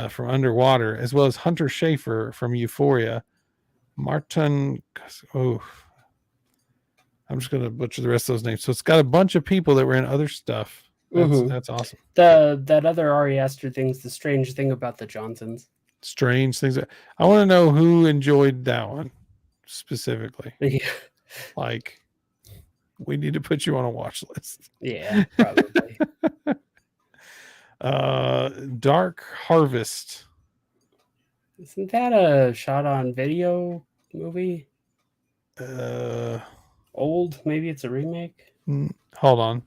from Underwater, as well as Hunter Schafer from Euphoria. Martin. Oh, I'm just going to butcher the rest of those names. So it's got a bunch of people that were in other stuff. That's awesome. That other Ari Aster thing's the strange thing about the Johnsons. Strange things. I want to know who enjoyed that one specifically. Yeah. Like, we need to put you on a watch list. Yeah, probably. Dark Harvest. Isn't that a shot on video movie? Old? Maybe it's a remake? Hold on.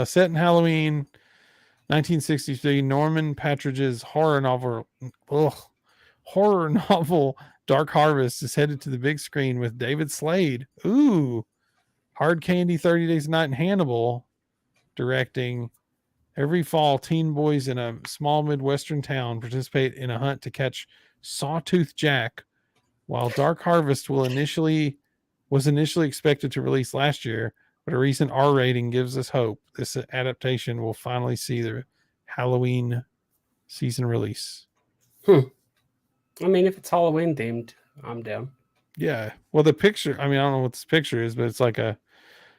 Set in Halloween 1963, Norman Patridge's horror novel Dark Harvest is headed to the big screen with David Slade. Ooh. Hard Candy, 30 Days a Night, and Hannibal directing. Every fall, teen boys in a small Midwestern town participate in a hunt to catch Sawtooth Jack, while Dark Harvest was initially expected to release last year, but a recent R rating gives us hope this adaptation will finally see the Halloween season release. I mean, if it's Halloween themed, I'm down. Yeah. Well, the picture, I mean, I don't know what this picture is, but it's like a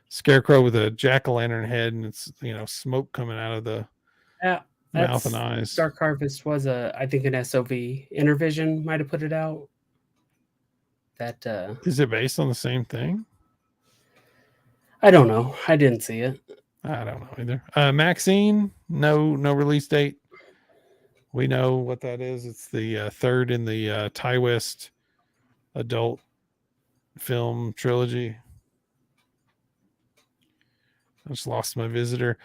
scarecrow with a jack-o'-lantern head, and it's, smoke coming out of the mouth and eyes. Dark Harvest was I think an SOV. Intervision might have put it out. That is it based on the same thing? I don't know. I didn't see it. I don't know either. Maxine, no release date. We know what that is. It's the third in the Ty West adult film trilogy. I just lost my visitor.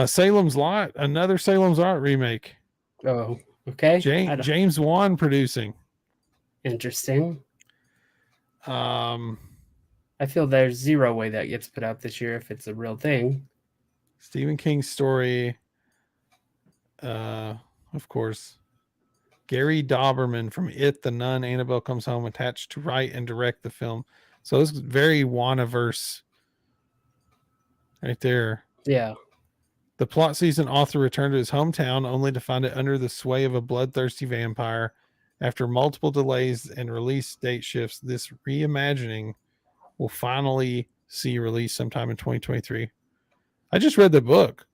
Salem's Lot, another Salem's Lot remake. Oh, okay. James Wan producing. Interesting. I feel there's zero way that gets put out this year if it's a real thing. Stephen King's story. Of course. Gary Dauberman from It, The Nun, Annabelle Comes Home, attached to write and direct the film. So this is very Wanaverse right there. Yeah. The plot season author returned to his hometown only to find it under the sway of a bloodthirsty vampire. After multiple delays and release date shifts, this reimagining will finally see release sometime in 2023. I just read the book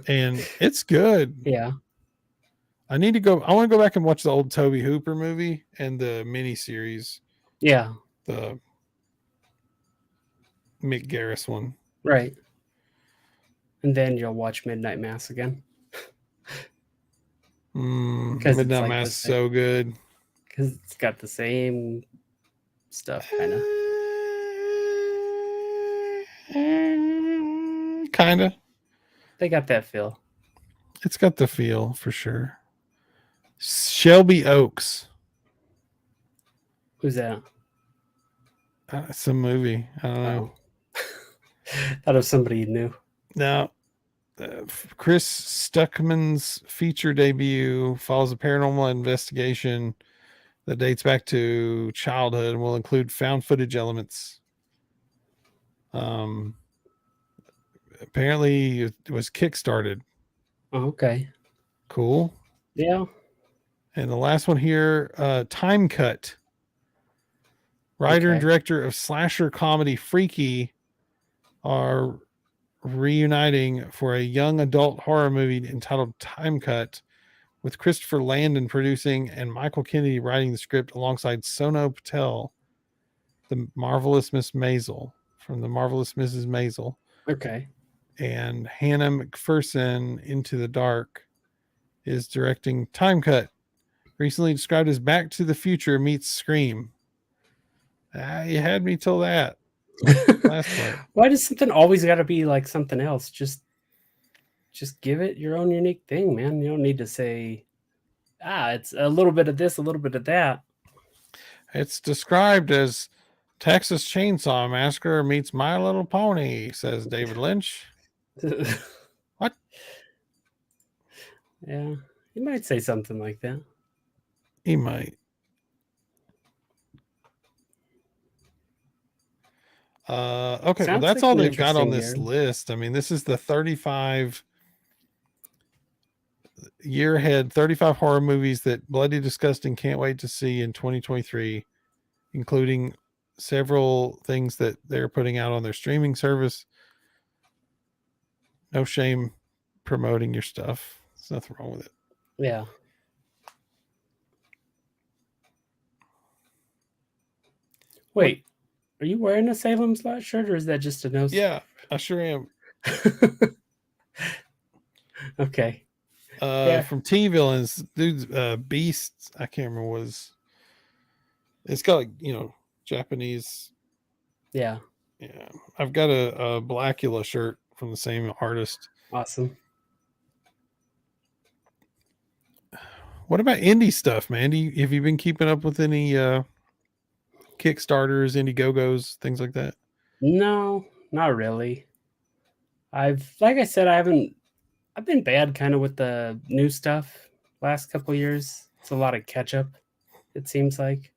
and it's good. Yeah. I want to go back and watch the old Toby Hooper movie and the mini series. Yeah. The Mick Garris one. Right. And then you'll watch Midnight Mass again. Midnight Mass is so good. Because it's got the same stuff, kind of. Kind of. They got that feel. It's got the feel for sure. Shelby Oaks. Who's that? It's a movie. I don't know. Thought it was somebody you knew. No. Chris Stuckman's feature debut follows a paranormal investigation that dates back to childhood and will include found footage elements. Apparently it was kickstarted. Oh, okay. Cool. Yeah. And the last one here, Time Cut. Writer and director of slasher comedy Freaky are reuniting for a young adult horror movie entitled Time Cut, with Christopher Landon producing and Michael Kennedy writing the script alongside Sono Patel, the marvelous Miss Maisel from the marvelous Mrs. Maisel, Okay. and Hannah McPherson Into the Dark is directing Time Cut, recently described as Back to the Future meets Scream. You had me till that last part. Why does something always got to be like something else? Just give it your own unique thing, man. You don't need to say, it's a little bit of this, a little bit of that. It's described as Texas Chainsaw Massacre meets My Little Pony, says David Lynch. What? Yeah, you might say something like that. He might. Okay, well, Sounds that's like all an they've got on interesting this year. list. I mean, this is the 35 year ahead, 35 horror movies that Bloody Disgusting can't wait to see in 2023, including several things that they're putting out on their streaming service. No shame promoting your stuff. There's nothing wrong with it. Yeah. Wait, are you wearing a Salem Slot shirt, or is that just a no? Yeah, I sure am. Okay. Yeah. From T Villains, dude's Beasts. I can't remember what it's got, like, Japanese. Yeah. Yeah, I've got a Blackula shirt from the same artist. Awesome. What about indie stuff, man? Have you been keeping up with any Kickstarters, Indiegogos, things like that? No, not really. Like I said, I've been bad kind of with the new stuff last couple of years. It's a lot of catch up, it seems like.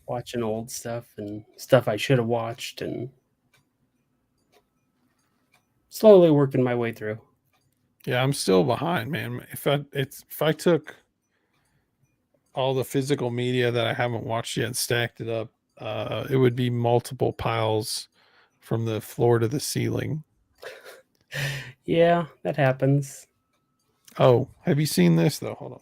Watching old stuff and stuff I should have watched, and slowly working my way through. Yeah, I'm still behind, man. If I took all the physical media that I haven't watched yet and stacked it up, it would be multiple piles from the floor to the ceiling. Yeah, that happens. Oh, have you seen this though? Hold on.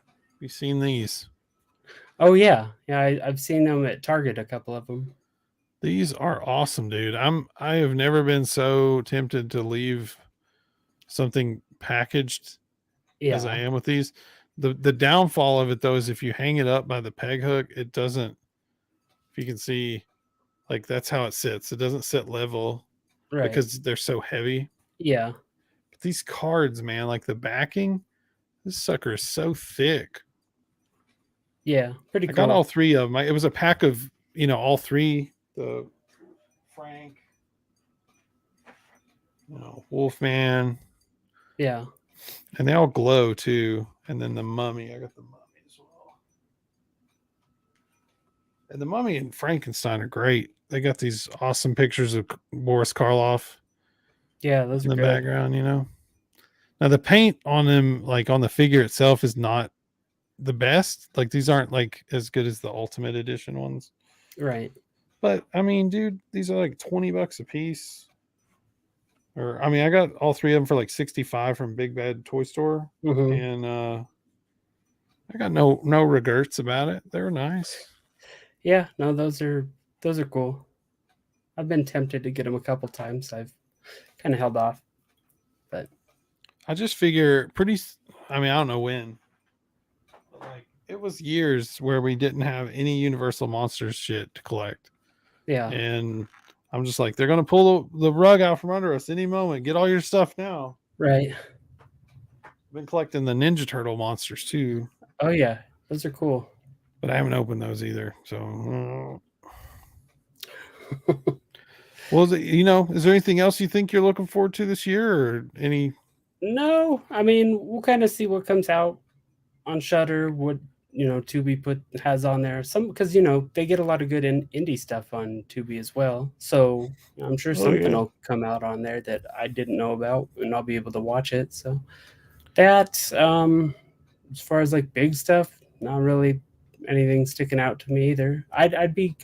Have you seen these? Oh yeah, I've seen them at Target, a couple of them. These are awesome, dude. I have never been so tempted to leave something packaged as I am with these. The downfall of it though is if you hang it up by the peg hook, it doesn't, if you can see, like, that's how it sits. It doesn't sit level, right, because they're so heavy. Yeah. But these cards, man, like the backing, this sucker is so thick. Yeah, pretty cool. I got all three of them. It was a pack of, all three. The Frank, Wolfman. Yeah. And they all glow too. And then the Mummy. I got the Mummy as well. And the Mummy and Frankenstein are great. They got these awesome pictures of Boris Karloff. Yeah, those in are the good. background, Now the paint on them, like on the figure itself, is not the best. Like, these aren't like as good as the Ultimate Edition ones. Right. But I mean, dude, these are like $20 a piece. Or I mean, I got all three of them for like 65 from Big Bad Toy Store. Mm-hmm. And I got no regrets about it. They were nice. Yeah, no, those are cool. I've been tempted to get them a couple times. I've kind of held off, but I just figure I don't know when, but like, it was years where we didn't have any Universal Monsters shit to collect. Yeah. And I'm just like, they're going to pull the rug out from under us any moment. Get all your stuff now. Right. I've been collecting the Ninja Turtle monsters too. Oh yeah, those are cool. But I haven't opened those either. So, well, is there anything else you think you're looking forward to this year, or any? No, I mean, we'll kind of see what comes out on Shudder. What Tubi has on there, some, because they get a lot of good indie stuff on Tubi as well. So I'm sure something will come out on there that I didn't know about, and I'll be able to watch it. So that, as far as like big stuff, not really anything sticking out to me either. I'd be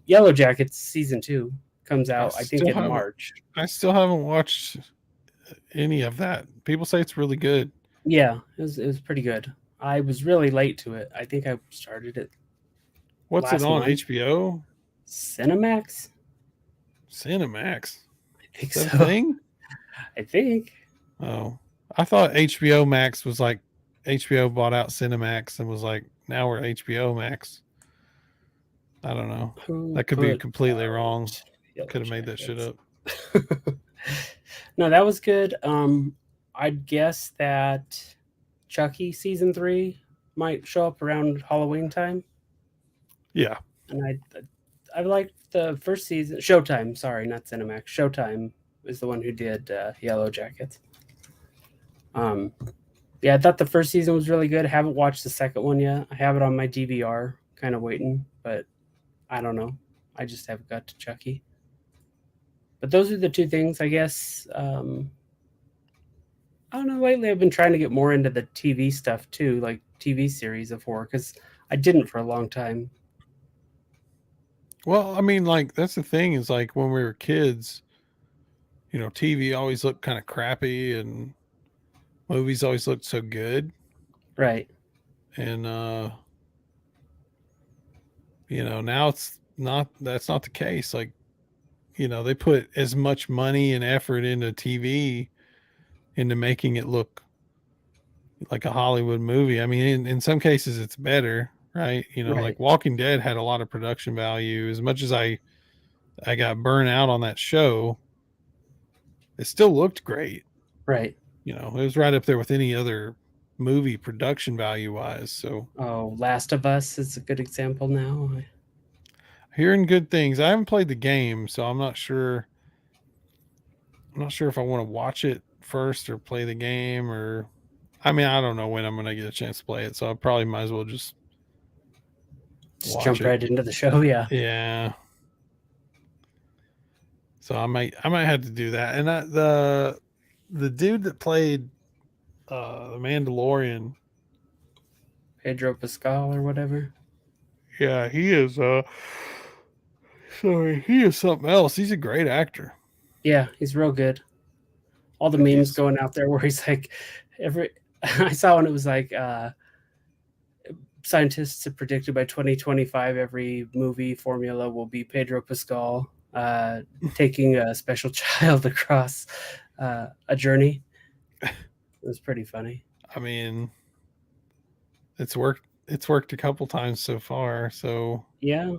Yellow Jackets season 2 comes out I think in March. I still haven't watched any of that. People say it's really good. Yeah, it was pretty good. I was really late to it. I think I started it. What's it last on? month. HBO? Cinemax? Cinemax. I think Is that so. a thing? I think. Oh, I thought HBO Max was like HBO bought out Cinemax and was like, now we're HBO Max. I don't know. Who That could be put completely out wrong. Yellow Could have made that shit Jackets? up. No, that was good. I'd guess that Chucky season 3 might show up around Halloween time. Yeah. And I liked the first season. Showtime, sorry, not Cinemax. Showtime is the one who did Yellow Jackets. Yeah, I thought the first season was really good. I haven't watched the second one yet. I have it on my DVR, kind of waiting, but I don't know. I just haven't got to Chucky. But those are the two things, I guess. I don't know. Lately, I've been trying to get more into the TV stuff too, like TV series of horror, because I didn't for a long time. Well, I mean, like that's the thing is like when we were kids, you know, TV always looked kind of crappy and movies always looked so good. Right. And you know, now it's not that's not the case. Like, you know, they put as much money and effort into TV into making it look like a Hollywood movie. I mean, in some cases it's better, right? You know, Right. like Walking Dead had a lot of production value. As much as I got burnt out on that show, it still looked great. Right. You know, it was right up there with any other movie production value wise. So Oh, Last of Us is a good example now. hearing good things. I haven't played the game, so I'm not sure. I'm not sure if I want to watch it first or play the game or I mean, I don't know when I'm going to get a chance to play it, so I probably might as well just Jump it. right into the show. Yeah. Yeah. So I might have to do that. And the dude that played the Mandalorian, Pedro Pascal or whatever. yeah, he is he is something else. He's a great actor. Yeah, he's real good. All the memes going out there where he's like I saw one, it was like scientists have predicted by 2025 every movie formula will be Pedro Pascal taking a special child across a journey. It was pretty funny. I mean, it's worked a couple times so far, so yeah,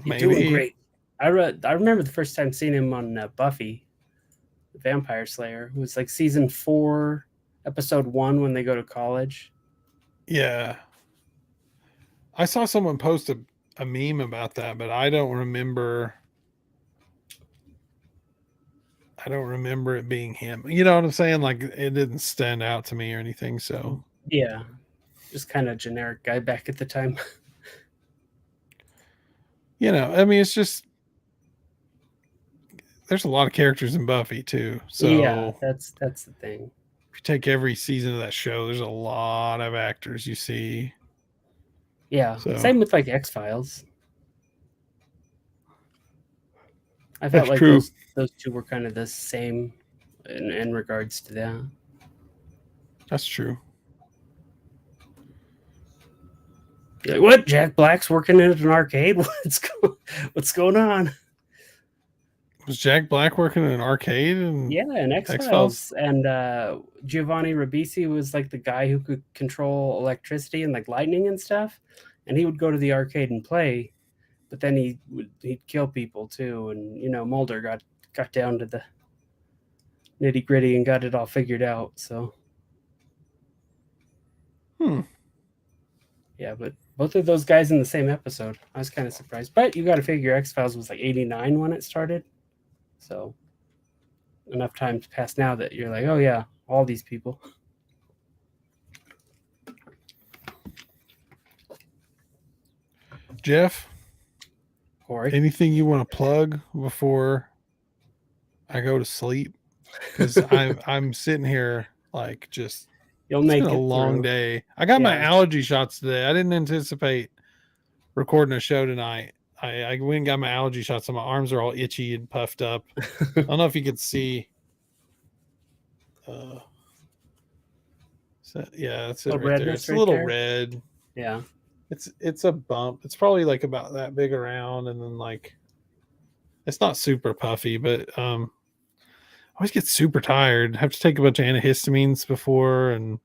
maybe. You're doing great. I remember the first time seeing him on Buffy the Vampire Slayer. It was like season 4 episode 1 when they go to college. Yeah, I saw someone post a meme about that, but I don't remember it being him. You know what I'm saying? Like it didn't stand out to me or anything. So yeah, just kind of generic guy back at the time. You know, I mean, it's just there's a lot of characters in Buffy too. So yeah, that's the thing. If you take every season of that show, there's a lot of actors you see. Yeah, same with like X-Files. I felt like true. those two were kind of the same in regards to that. That's true. You're like, what? Jack Black's working at an arcade? What's going on? Was Jack Black working in an arcade? Yeah, in X-Files. And Giovanni Ribisi was like the guy who could control electricity and like lightning and stuff. And he would go to the arcade and play, but then he'd kill people too. And you know, Mulder got down to the nitty gritty and got it all figured out. So, yeah, but both of those guys in the same episode. I was kind of surprised, but you got to figure X-Files was like 89 when it started. So enough time's passed now that you're like, oh yeah, all these people. Jeff, Corey, anything you want to plug before I go to sleep? Because I'm sitting here like just You'll It's make been a it long through. day. I got my Yeah. allergy shots today. I didn't anticipate recording a show tonight. I went and got my allergy shots, so my arms are all itchy and puffed up. I don't know if you could see. Yeah, that's it Little right there. redness It's a right little there. red. Yeah. It's a bump. It's probably like about that big around, and then like it's not super puffy, but I always get super tired. I have to take a bunch of antihistamines before, and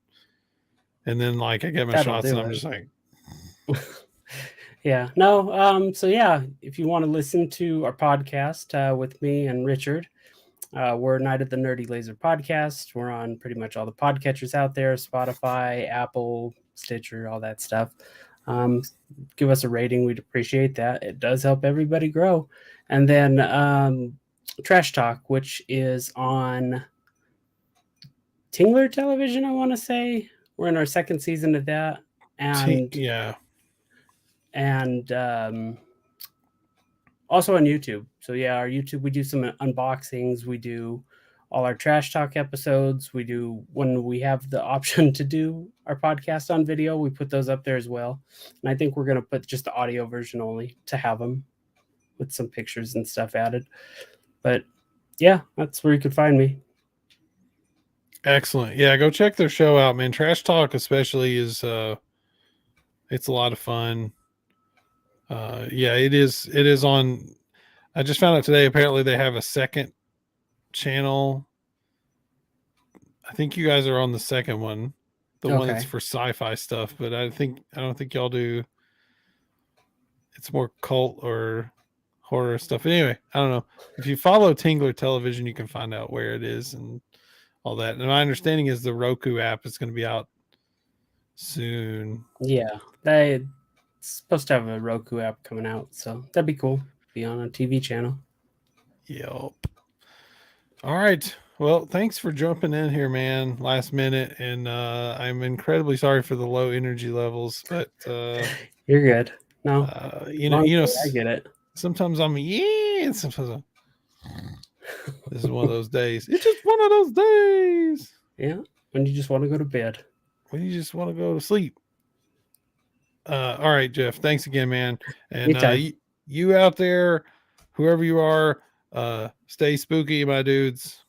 then like I get my That'll shots, and do I'm it. just like, Yeah. No. So yeah, if you want to listen to our podcast with me and Richard, we're Night at the Nerdy Laser podcast. We're on pretty much all the podcatchers out there: Spotify, Apple, Stitcher, all that stuff. Give us a rating; we'd appreciate that. It does help everybody grow. And then Trash Talk, which is on Tingler Television, I want to say. We're in our second season of that, and yeah, also on YouTube. So yeah, our YouTube, we do some unboxings. We do all our trash talk episodes. We do when we have the option to do our podcast on video, we put those up there as well. And I think we're going to put just the audio version only to have them with some pictures and stuff added. But yeah, that's where you could find me. excellent. Yeah, go check their show out, man. Trash Talk especially is it's a lot of fun. Yeah, it is on. I just found out today, apparently they have a second channel. I think you guys are on the second one, the one that's Okay. for sci-fi stuff, but I don't think y'all do. It's more cult or horror stuff. Anyway, I don't know. If you follow Tingler Television, you can find out where it is and all that. And my understanding is the Roku app is going to be out soon. Yeah, they supposed to have a Roku app coming out, so that'd be cool. Be on a TV channel. Yep. All right. Well, thanks for jumping in here, man, last minute. And I'm incredibly sorry for the low energy levels, but You're good. No, I get it. sometimes I'm and sometimes this is one of those days. It's just one of those days Yeah, when you just want to go to bed. when you just want to go to sleep. All right, Jeff. Thanks again, man. And Anytime. you out there, whoever you are, stay spooky, my dudes.